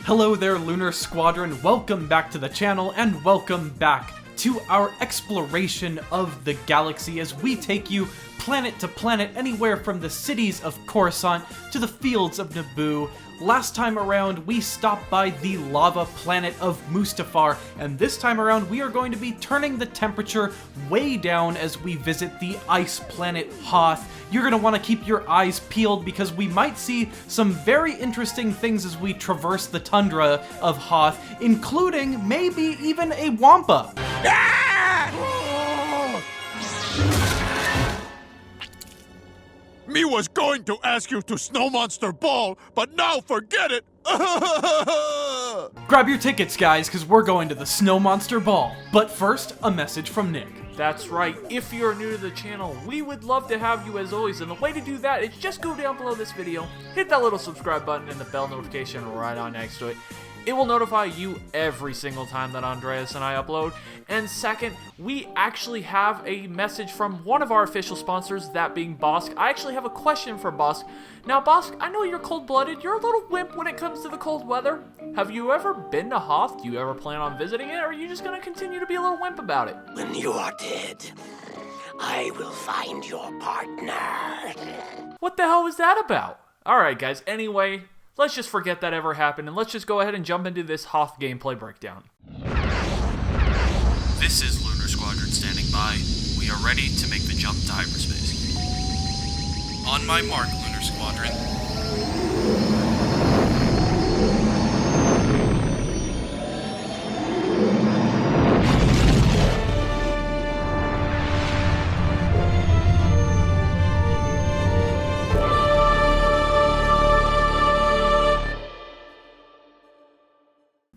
Hello there, Lunar Squadron, welcome back to the channel, and welcome back to our exploration of the galaxy as we take you planet to planet, anywhere from the cities of Coruscant to the fields of Naboo. Last time around, we stopped by the lava planet of Mustafar, and this time around, we are going to be turning the temperature way down as we visit the ice planet Hoth. You're going to want to keep your eyes peeled because we might see some very interesting things as we traverse the tundra of Hoth, including maybe even a Wampa. Me was going to ask you to Snow Monster Ball, but now forget it! Grab your tickets, guys, because we're going to the Snow Monster Ball. But first, a message from Nick. That's right, if you're new to the channel, we would love to have you as always, and the way to do that is just go down below this video, hit that little subscribe button and the bell notification right on next to it. It will notify you every single time that Andreas and I upload. And second, we actually have a message from one of our official sponsors, that being Bosk. I actually have a question for Bosk. Now, Bosk, I know you're cold-blooded. You're a little wimp when it comes to the cold weather. Have you ever been to Hoth? Do you ever plan on visiting it? Or are you just going to continue to be a little wimp about it? When you are dead, I will find your partner. What the hell was that about? Alright, guys. Anyway, let's just forget that ever happened, and let's just go ahead and jump into this Hoth gameplay breakdown. This is Lunar Squadron standing by. We are ready to make the jump to hyperspace. On my mark, Lunar Squadron.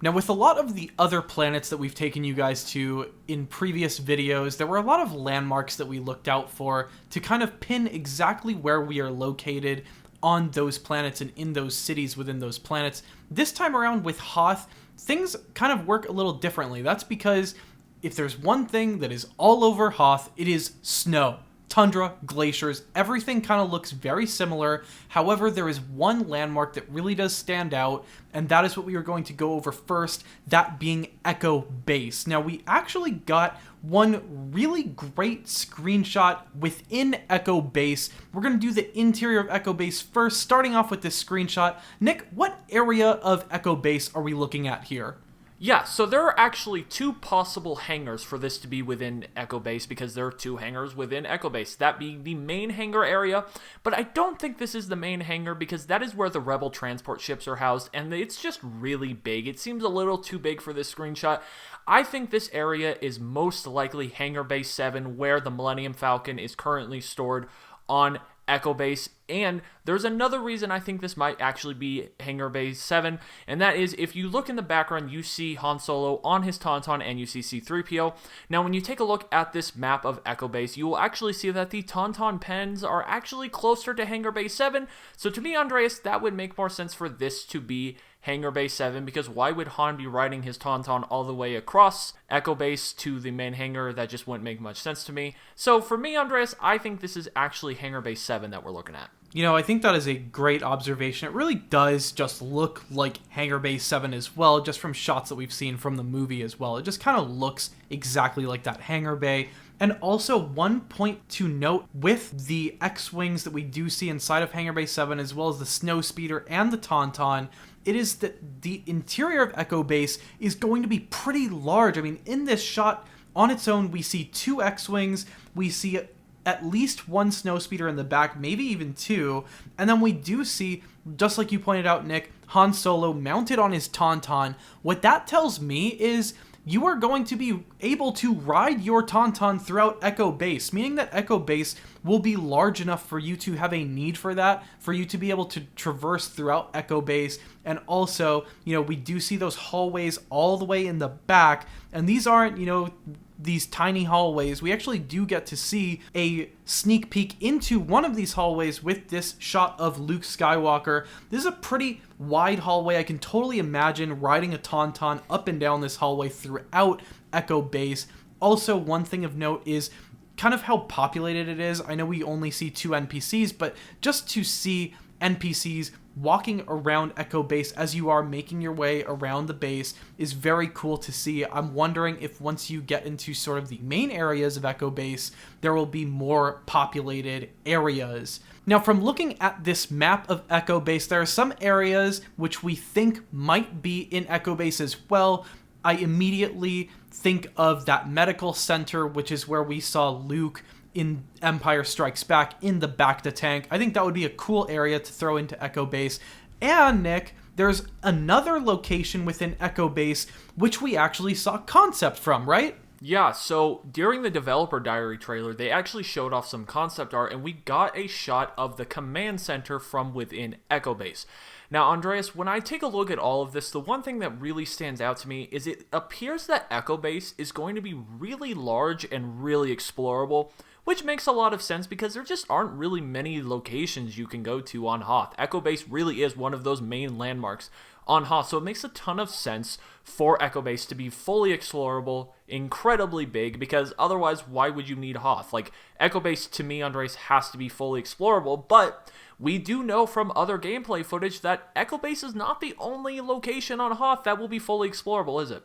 Now, with a lot of the other planets that we've taken you guys to in previous videos, there were a lot of landmarks that we looked out for to kind of pin exactly where we are located on those planets and in those cities within those planets. This time around with Hoth, things kind of work a little differently. That's because if there's one thing that is all over Hoth, it is snow. Tundra, glaciers, everything kind of looks very similar. However, there is one landmark that really does stand out, and that is what we are going to go over first, that being Echo Base. Now, we actually got one really great screenshot within Echo Base. We're going to do the interior of Echo Base first, starting off with this screenshot. Nick, what area of Echo Base are we looking at here? Yeah, so there are actually two possible hangars for this to be within Echo Base, because there are two hangars within Echo Base, that being the main hangar area, but I don't think this is the main hangar because that is where the Rebel transport ships are housed, and it's just really big. It seems a little too big for this screenshot. I think this area is most likely Hangar Base 7, where the Millennium Falcon is currently stored on Echo Base, and there's another reason I think this might actually be Hangar Base 7, and that is if you look in the background, you see Han Solo on his Tauntaun and you see C-3PO. Now, when you take a look at this map of Echo Base, you will actually see that the Tauntaun pens are actually closer to Hangar Base 7, so to me, Andreas, that would make more sense for this to be Hangar Base 7, because why would Han be riding his Tauntaun all the way across Echo Base to the main hangar? That just wouldn't make much sense to me. So for me, Andreas, I think this is actually Hangar Base 7 that we're looking at. You know, I think that is a great observation. It really does just look like Hangar Base 7 as well, just from shots that we've seen from the movie as well. It just kind of looks exactly like that hangar bay. And also, one point to note with the X-Wings that we do see inside of Hangar Base 7, as well as the Snowspeeder and the Tauntaun, it is that the interior of Echo Base is going to be pretty large. I mean, in this shot, on its own, we see two X-Wings, we see at least one Snowspeeder in the back, maybe even two, and then we do see, just like you pointed out, Nick, Han Solo mounted on his Tauntaun. What that tells me is you are going to be able to ride your Tauntaun throughout Echo Base, meaning that Echo Base will be large enough for you to have a need for that, for you to be able to traverse throughout Echo Base. And also, you know, we do see those hallways all the way in the back, and these aren't, you know, these tiny hallways. We actually do get to see a sneak peek into one of these hallways with this shot of Luke Skywalker. This is a pretty wide hallway. I can totally imagine riding a Tauntaun up and down this hallway throughout Echo Base. Also, one thing of note is kind of how populated it is. I know we only see two NPCs, but just to see NPCs walking around Echo Base as you are making your way around the base is very cool to see. I'm wondering if once you get into sort of the main areas of Echo Base, there will be more populated areas. Now, from looking at this map of Echo Base, there are some areas which we think might be in Echo Base as well. I immediately think of that medical center, which is where we saw Luke in Empire Strikes Back in the Bacta tank. I think that would be a cool area to throw into Echo Base. And Nick, there's another location within Echo Base which we actually saw concept from, right? Yeah, so during the developer diary trailer, they actually showed off some concept art, and we got a shot of the command center from within Echo Base. Now, Andreas, when I take a look at all of this, the one thing that really stands out to me is it appears that Echo Base is going to be really large and really explorable, which makes a lot of sense because there just aren't really many locations you can go to on Hoth. Echo Base really is one of those main landmarks on Hoth, so it makes a ton of sense for Echo Base to be fully explorable, incredibly big, because otherwise, why would you need Hoth? Like, Echo Base, to me, Andres, has to be fully explorable, but we do know from other gameplay footage that Echo Base is not the only location on Hoth that will be fully explorable, is it?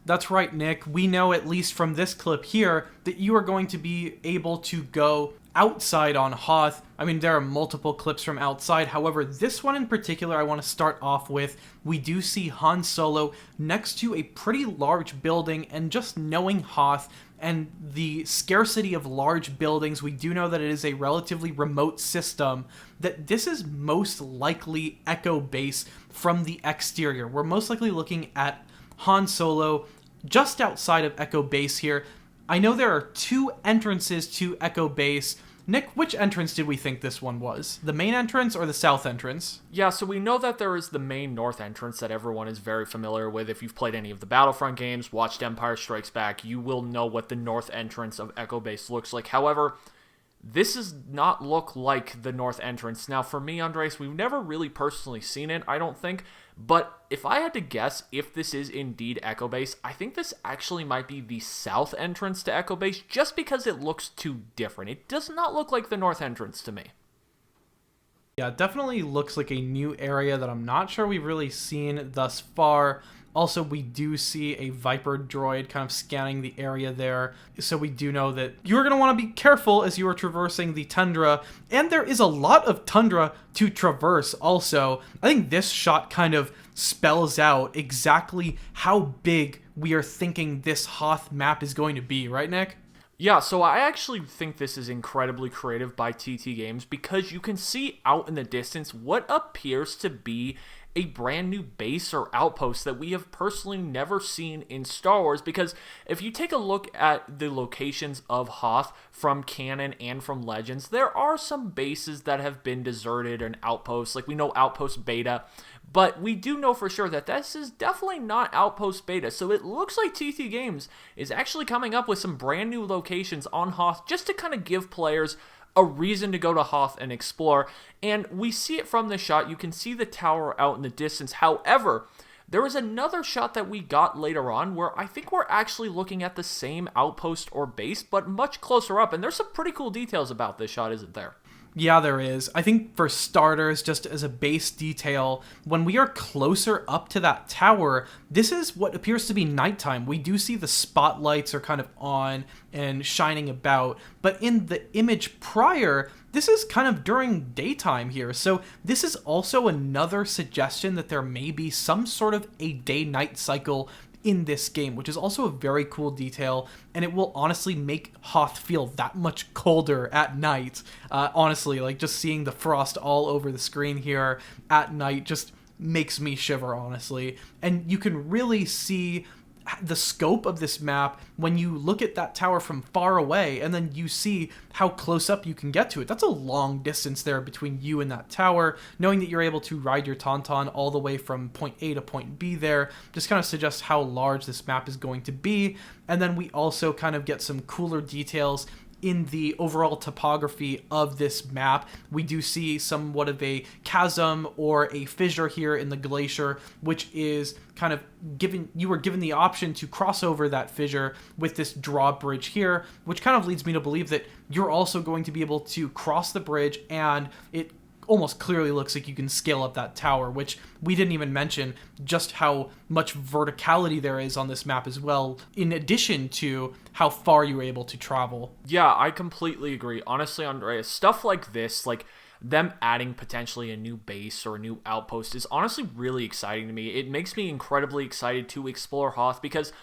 That's right, Nick. We know, at least from this clip here, that you are going to be able to go outside on Hoth. I mean, there are multiple clips from outside. However, this one in particular I want to start off with. We do see Han Solo next to a pretty large building, and just knowing Hoth and the scarcity of large buildings, we do know that it is a relatively remote system, that this is most likely Echo Base from the exterior. We're most likely looking at Han Solo just outside of Echo Base here. I know there are two entrances to Echo Base. Nick, which entrance did we think this one was? The main entrance or the south entrance? Yeah, so we know that there is the main north entrance that everyone is very familiar with. If you've played any of the Battlefront games, watched Empire Strikes Back, you will know what the north entrance of Echo Base looks like. However, this does not look like the north entrance. Now, for me, Andres, we've never really personally seen it, I don't think. But if I had to guess if this is indeed Echo Base, I think this actually might be the south entrance to Echo Base, just because it looks too different. It does not look like the north entrance to me. Yeah, it definitely looks like a new area that I'm not sure we've really seen thus far. Also, we do see a Viper droid kind of scanning the area there, so we do know that you're going to want to be careful as you are traversing the tundra, and there is a lot of tundra to traverse also. I think this shot kind of spells out exactly how big we are thinking this Hoth map is going to be, right, Nick? Yeah, so I actually think this is incredibly creative by TT Games, because you can see out in the distance what appears to be a brand new base or outpost that we have personally never seen in Star Wars, because if you take a look at the locations of Hoth from canon and from Legends, there are some bases that have been deserted and outposts, like we know Outpost Beta, but we do know for sure that this is definitely not Outpost Beta, so it looks like TT Games is actually coming up with some brand new locations on Hoth just to kind of give players a reason to go to Hoth and explore, and we see it from the shot. You can see the tower out in the distance. However, there is another shot that we got later on where I think we're actually looking at the same outpost or base, but much closer up, and there's some pretty cool details about this shot, isn't there? Yeah, there is. I think for starters, just as a base detail, when we are closer up to that tower, this is what appears to be nighttime. We do see the spotlights are kind of on and shining about, but in the image prior, this is kind of during daytime here. So this is also another suggestion that there may be some sort of a day-night cycle in this game, which is also a very cool detail, and it will honestly make Hoth feel that much colder at night. Honestly, like just seeing the frost all over the screen here at night just makes me shiver, honestly. And you can really see the scope of this map when you look at that tower from far away, and then you see how close up you can get to it. That's a long distance there between you and that tower. Knowing that you're able to ride your Tauntaun all the way from point A to point B there just kind of suggests how large this map is going to be. And then we also kind of get some cooler details in the overall topography of this map. We do see somewhat of a chasm or a fissure here in the glacier, which is kind of you were given the option to cross over that fissure with this drawbridge here, which kind of leads me to believe that you're also going to be able to cross the bridge, and it almost clearly looks like you can scale up that tower, which we didn't even mention just how much verticality there is on this map as well, in addition to how far you were able to travel. Yeah, I completely agree. Honestly, Andreas, stuff like this, like them adding potentially a new base or a new outpost is honestly really exciting to me. It makes me incredibly excited to explore Hoth, because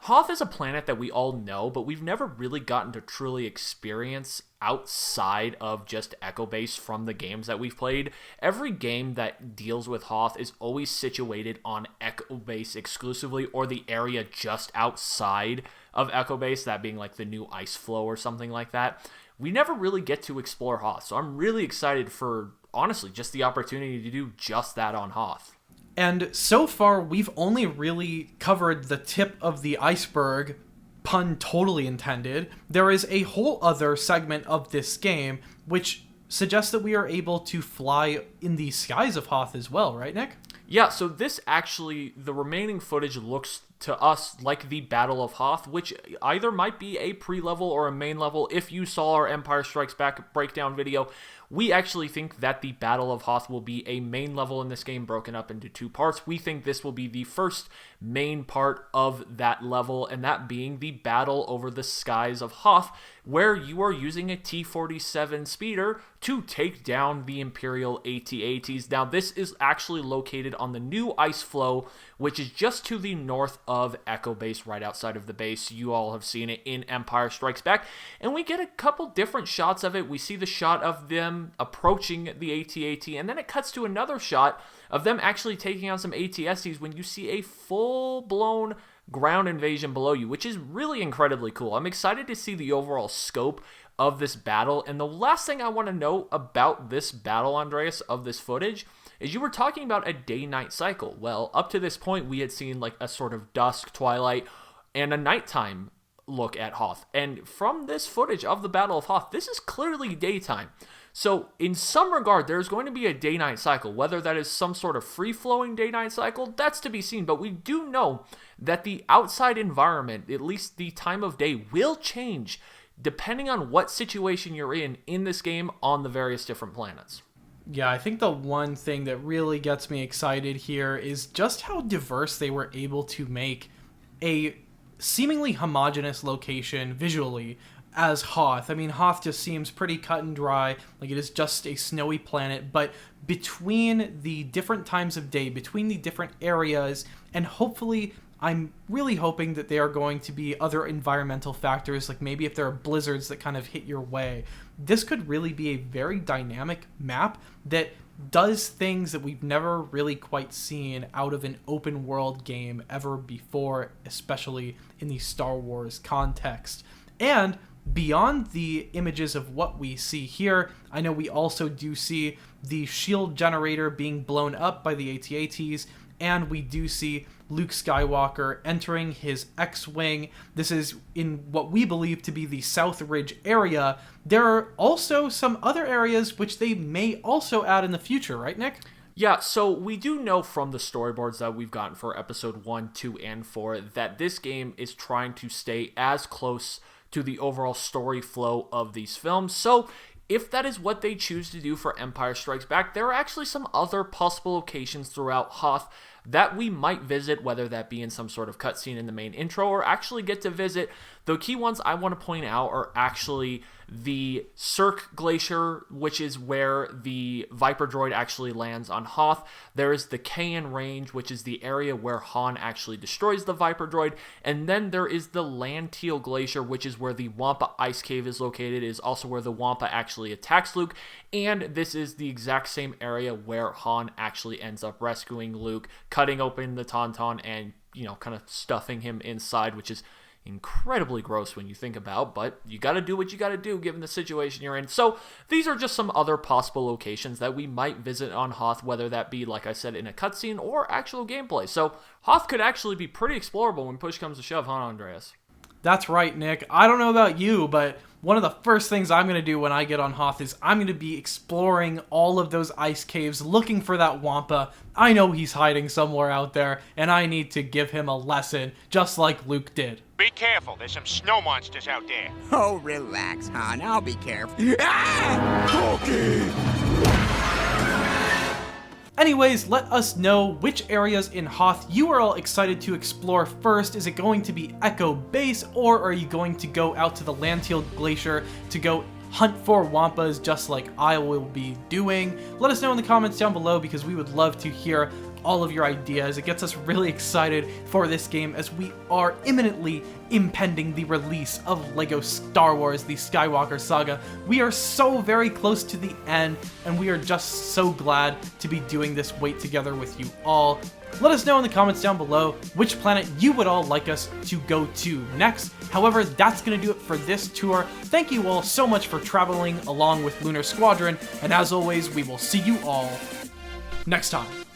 Hoth is a planet that we all know, but we've never really gotten to truly experience outside of just Echo Base from the games that we've played. Every game that deals with Hoth is always situated on Echo Base exclusively, or the area just outside of Echo Base, that being like the new ice flow or something like that. We never really get to explore Hoth, so I'm really excited for, honestly, just the opportunity to do just that on Hoth. And so far, we've only really covered the tip of the iceberg, pun totally intended. There is a whole other segment of this game which suggests that we are able to fly in the skies of Hoth as well, right, Nick? Yeah, so this actually, the remaining footage looks to us like the Battle of Hoth, which either might be a pre-level or a main level. If you saw our Empire Strikes Back breakdown video, we actually think that the Battle of Hoth will be a main level in this game, broken up into 2 parts. We think this will be the first main part of that level, and that being the battle over the skies of Hoth, where you are using a T-47 speeder to take down the Imperial AT-ATs. Now, this is actually located on the new ice flow, which is just to the north of Echo Base, right outside of the base. You all have seen it in Empire Strikes Back, and we get a couple different shots of it. We see the shot of them approaching the AT-AT, and then it cuts to another shot of them actually taking out some AT-STs when you see a full-blown ground invasion below you, which is really incredibly cool. I'm excited to see the overall scope of this battle. And the last thing I want to note about this battle, Andreas, of this footage, is you were talking about a day-night cycle. Well, up to this point, we had seen like a sort of dusk, twilight, and a nighttime look at Hoth. And from this footage of the Battle of Hoth, this is clearly daytime. So in some regard, there's going to be a day-night cycle. Whether that is some sort of free-flowing day-night cycle, that's to be seen. But we do know that the outside environment, at least the time of day, will change depending on what situation you're in this game on the various different planets. Yeah, I think the one thing that really gets me excited here is just how diverse they were able to make a seemingly homogeneous location visually as Hoth. I mean, Hoth just seems pretty cut and dry, like it is just a snowy planet, but between the different times of day, between the different areas, and hopefully, I'm really hoping that there are going to be other environmental factors, like maybe if there are blizzards that kind of hit your way, this could really be a very dynamic map that does things that we've never really quite seen out of an open world game ever before, especially in the Star Wars context. And beyond the images of what we see here, I know we also do see the shield generator being blown up by the AT-ATs, and we do see Luke Skywalker entering his X-Wing. This is in what we believe to be the South Ridge area. There are also some other areas which they may also add in the future, right, Nick? Yeah, so we do know from the storyboards that we've gotten for episode 1, 2, and 4 that this game is trying to stay as close to the overall story flow of these films. So if that is what they choose to do for Empire Strikes Back, there are actually some other possible locations throughout Hoth that we might visit, whether that be in some sort of cutscene in the main intro or actually get to visit. The key ones I want to point out are actually the Cirque Glacier, which is where the Viper Droid actually lands on Hoth. There is the Ceyan Range, which is the area where Han actually destroys the Viper Droid. And then there is the Lanteel Glacier, which is where the Wampa Ice Cave is located. It is also where the Wampa actually attacks Luke. And this is the exact same area where Han actually ends up rescuing Luke, cutting open the Tauntaun and, kind of stuffing him inside, which is incredibly gross when you think about, but you gotta do what you gotta do given the situation you're in. So these are just some other possible locations that we might visit on Hoth, whether that be, like I said, in a cutscene or actual gameplay. So Hoth could actually be pretty explorable when push comes to shove, huh, Andreas? That's right, Nick. I don't know about you, but one of the first things I'm going to do when I get on Hoth is I'm going to be exploring all of those ice caves, looking for that Wampa. I know he's hiding somewhere out there, and I need to give him a lesson, just like Luke did. Be careful, there's some snow monsters out there. Oh, relax, Han. I'll be careful. Ah! Cookie! Anyways, let us know which areas in Hoth you are all excited to explore first. Is it going to be Echo Base, or are you going to go out to the Lanteel Glacier to go hunt for Wampas just like I will be doing? Let us know in the comments down below because we would love to hear all of your ideas. It gets us really excited for this game as we are imminently impending the release of LEGO Star Wars: The Skywalker Saga. We are so very close to the end, and we are just so glad to be doing this wait together with you all. Let us know in the comments down below which planet you would all like us to go to next. However, that's going to do it for this tour. Thank you all so much for traveling along with Lunar Squadron, and as always, we will see you all next time.